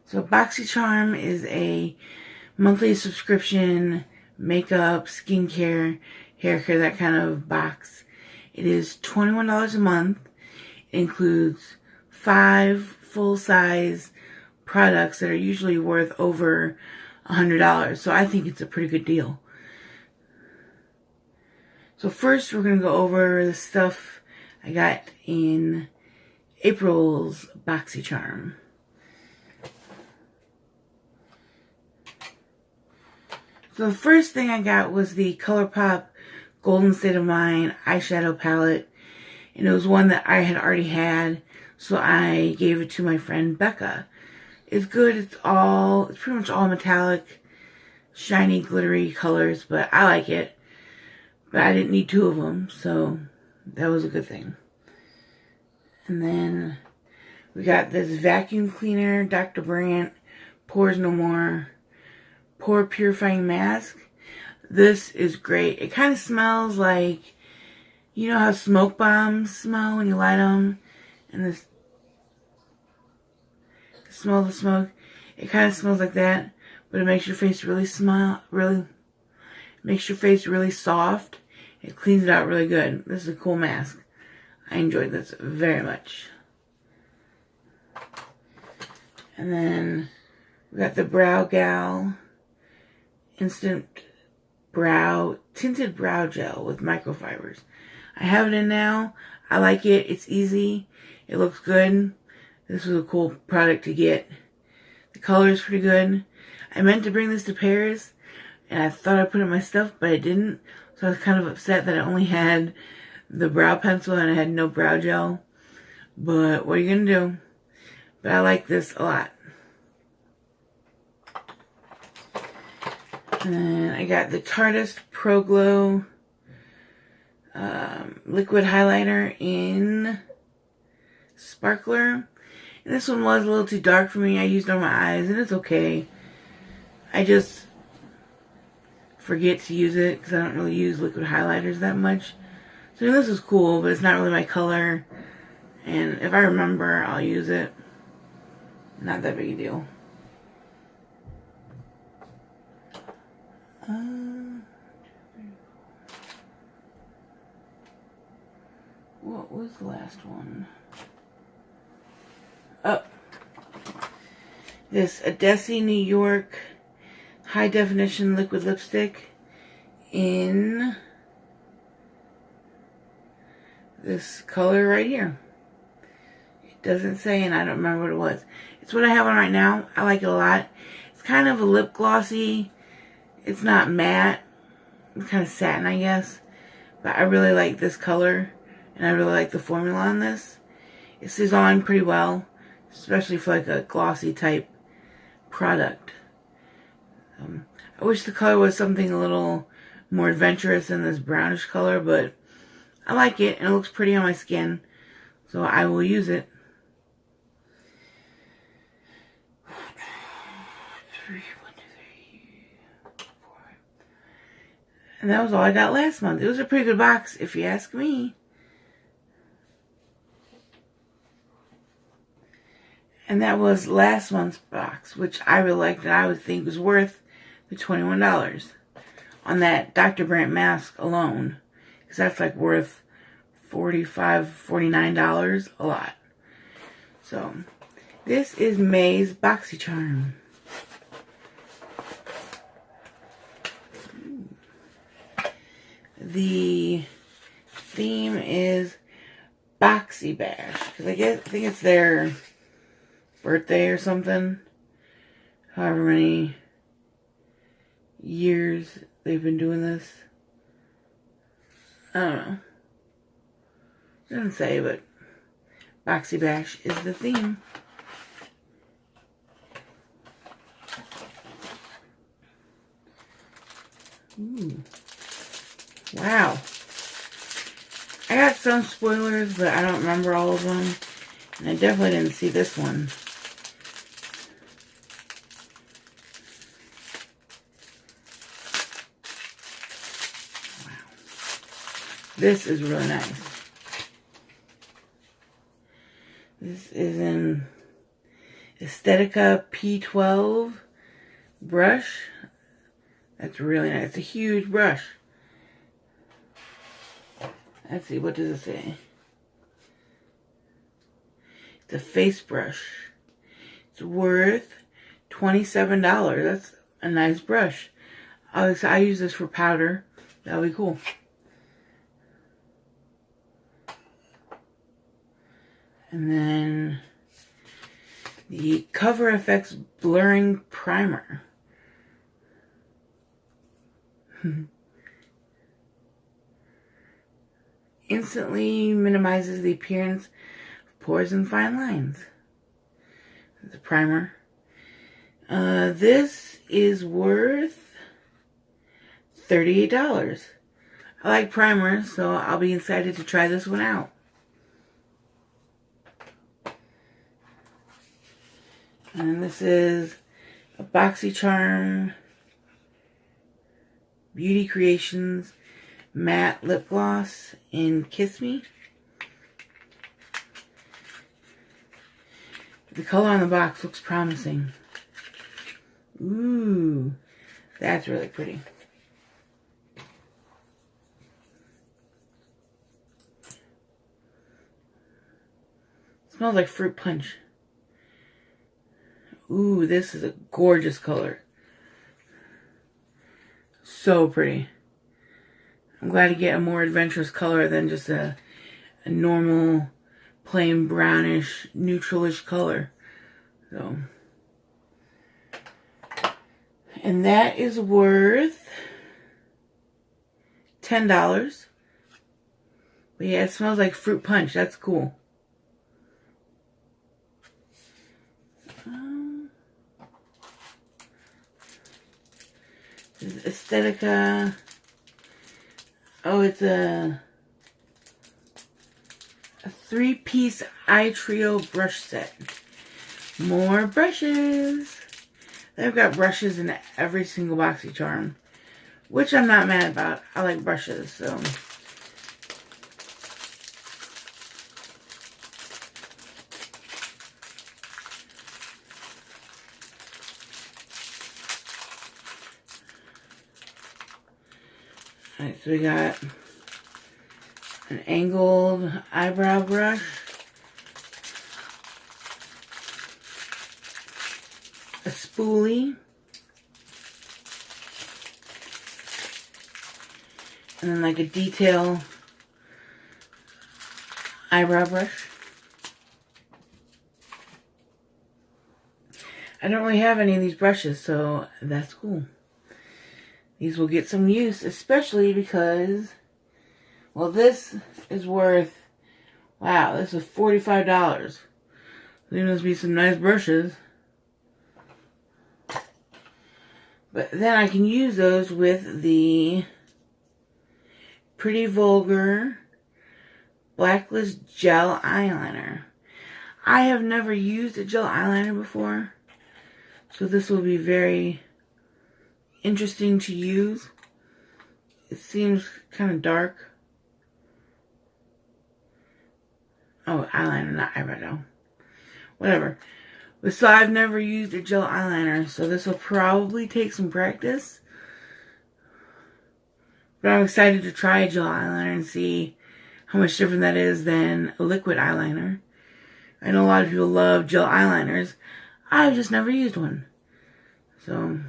So boxycharm is a monthly subscription, makeup, skincare, hair care, that kind of box. It is $21 a month. It includes 5 full-size products that are usually worth over $100. So I think it's a pretty good deal. So first we're going to go over the stuff I got in Aprill's boxycharm. So the first thing I got was the ColourPop Golden State of Mind eyeshadow palette. And it was one that I had already had, so I gave it to my friend Becca. It's good. It's pretty much all metallic, shiny, glittery colors, but I like it. But I didn't need 2 of them, so that was a good thing. And then we got this vacuum cleaner, Dr. Brandt Pores No More Pore Purifying Mask. This is great. It kind of smells like, you know how smoke bombs smell when you light them? And this smell of the smoke, it kind of smells like that, but it makes your face makes your face really soft. It cleans it out really good. This is a cool mask. I enjoyed this very much. And then we got the Brow Gal Instant Tinted Brow Gel with microfibers. I have it in now. I like it. It's easy. It looks good. This was a cool product to get. The color is pretty good. I meant to bring this to Paris, and I thought I put it in my stuff, but I didn't. So I was kind of upset that I only had the brow pencil and I had no brow gel. But what are you going to do? But I like this a lot. And I got the Tarteist Pro Glow liquid highlighter in Sparkler. And this one was a little too dark for me. I used it on my eyes, and it's okay. I just forget to use it because I don't really use liquid highlighters that much. So this is cool, but it's not really my color. And if I remember, I'll use it. Not that big a deal. What was the last one? Oh. This Adesi New York High Definition Liquid Lipstick in this color right here. It doesn't say, and I don't remember what it was. It's what I have on right now. I like it a lot. It's kind of a lip glossy. It's not matte. It's kind of satin, I guess. But I really like this color, and I really like the formula on this. It stays on pretty well, especially for like a glossy type product. I wish the color was something a little more adventurous than this brownish color, but I like it, and it looks pretty on my skin, so I will use it. And that was all I got last month. It was a pretty good box, if you ask me. And that was last month's box, which I really liked, and I would think was worth the $21 on that Dr. Brandt mask alone. Because that's like worth $45, $49 a lot. So, this is May's boxycharm. The theme is Boxy Bash, because I think it's their birthday or something. However many years they've been doing this. I don't know. It doesn't say, but Boxy Bash is the theme. Ooh. Wow. I got some spoilers, but I don't remember all of them. And I definitely didn't see this one. Wow. This is really nice. This is an Estetica P12 brush. That's really nice. It's a huge brush. Let's see, what does it say? It's a face brush. It's worth $27. That's a nice brush. I use this for powder. That'll be cool. And then the Cover FX Blurring Primer. Instantly minimizes the appearance of pores and fine lines. The primer. This is worth $38. I like primers, so I'll be excited to try this one out. And this is a boxycharm Beauty Creations matte lip gloss in Kiss Me. The color on the box looks promising. Ooh, that's really pretty. It smells like fruit punch. Ooh, this is a gorgeous color. So pretty. I'm glad to get a more adventurous color than just a normal, plain brownish, neutralish color. So, and that is worth $10. But yeah, it smells like fruit punch. That's cool. This is Estetica. Oh, it's a 3-piece eye trio brush set. More brushes. They've got brushes in every single boxycharm, which I'm not mad about. I like brushes, so. Alright, so we got an angled eyebrow brush, a spoolie, and then like a detail eyebrow brush. I don't really have any of these brushes, so that's cool. These will get some use, especially because, well, this is worth, wow, this is $45. There must be some nice brushes. But then I can use those with the Pretty Vulgar Blacklist Gel Eyeliner. I have never used a gel eyeliner before, so this will be very interesting to use. It seems kind of dark. Oh, eyeliner, not eyebrow. Whatever. But so I've never used a gel eyeliner, so this will probably take some practice. But I'm excited to try a gel eyeliner and see how much different that is than a liquid eyeliner. I know a lot of people love gel eyeliners. I've just never used one. So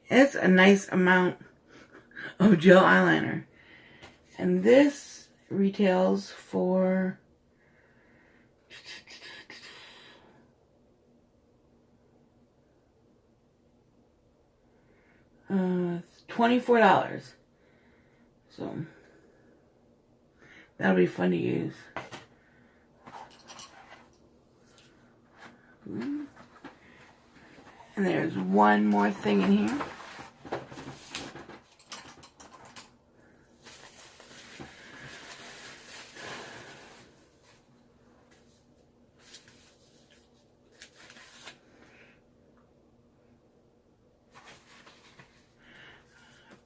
it's a nice amount of gel eyeliner. And this retails for $24. So that'll be fun to use. And there's one more thing in here.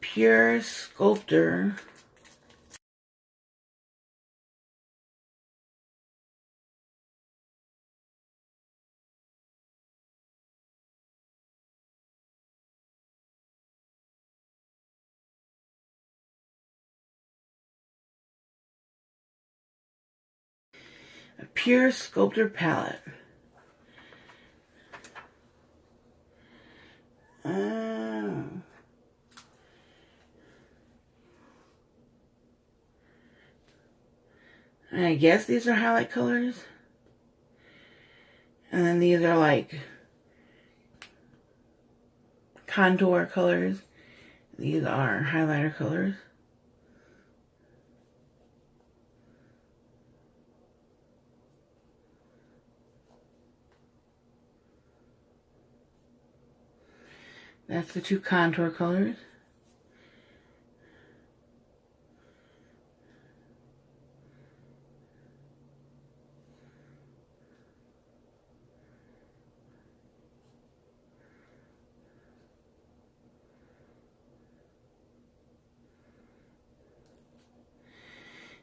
Pure Sculptor A pure sculptor palette. And I guess these are highlight colors. And then these are like contour colors. These are highlighter colors. That's the two contour colors.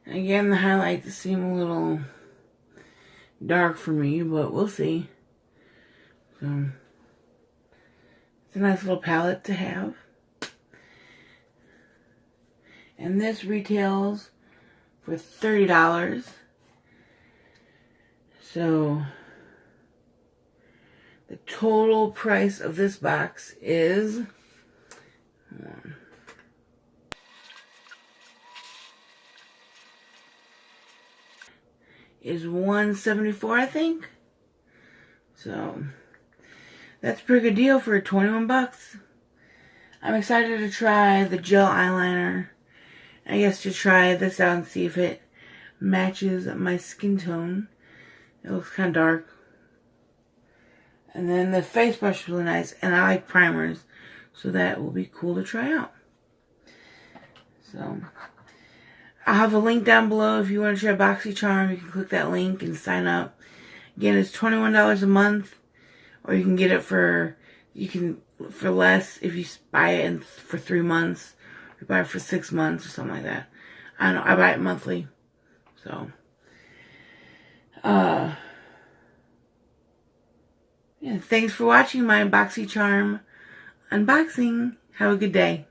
Again, the highlights seem a little dark for me, but we'll see. So, it's a nice little palette to have. And this retails for $30. So, the total price of this box is... is $174, I think. So that's a pretty good deal for 21 bucks. I'm excited to try the gel eyeliner. I guess to try this out and see if it matches my skin tone. It looks kind of dark. And then the face brush is really nice, and I like primers, so that will be cool to try out. So I'll have a link down below if you want to try boxycharm. You can click that link and sign up. Again, it's $21 a month, or you can get it for less if you buy it for 3 months, or you buy it for 6 months or something like that. I don't know. I buy it monthly, so yeah. Thanks for watching my boxycharm unboxing. Have a good day.